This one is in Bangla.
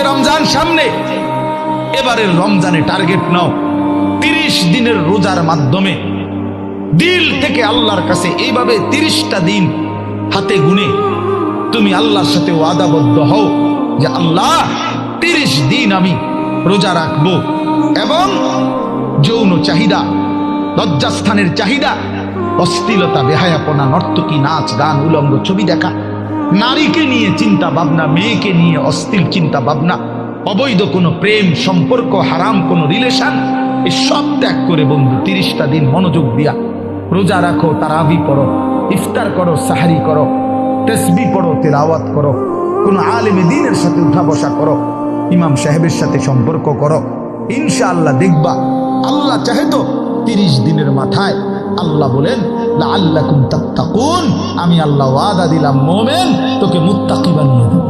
রমজান সামনে, এবারের রমজানে টার্গেট নাও 30 দিনের রোজার মাধ্যমে দিল থেকে আল্লাহর কাছে এইভাবে 30টা দিন হাতে গুনে তুমি আল্লাহর সাথে ওয়াদাবদ্ধ হও যে আল্লাহ 30 দিন আমি রোজা রাখবো, এবং যৌন চাহিদা, লজ্জাস্থানের চাহিদা, অশ্লীলতা, বেহায়াপনা, নর্তকী, নাচ গান, উলঙ্গ ছবি দেখা, নারীকে নিয়ে চিন্তা ভাবনা, মেয়েকে নিয়ে অশ্লীল চিন্তা ভাবনা, অবৈধ কোনো প্রেম সম্পর্ক, হারাম কোনো রিলেশন, এই সব ত্যাগ করে বন্ধু 30টা দিন মনোযোগ দিয়া রোজা রাখো, তারাবি পড়ো, ইফতার করো, সাহারি করো, তাসবিহ পড়ো, তেলাওয়াত করো, কোন আলেমে দ্বীনের সাথে উঠা বসা করো, ইমাম সাহেবের সাথে সম্পর্ক করো। ইনশাআল্লাহ দেখবা আল্লাহ চাহে তো 30 দিনের মাথায় আল্লাহ বলেন লাআল্লাকুম তাত্তাকুন, আমি আল্লাহ ওয়াদা দিলাম মোমেন তোকে মুত্তাকি বানিয়ে দেব।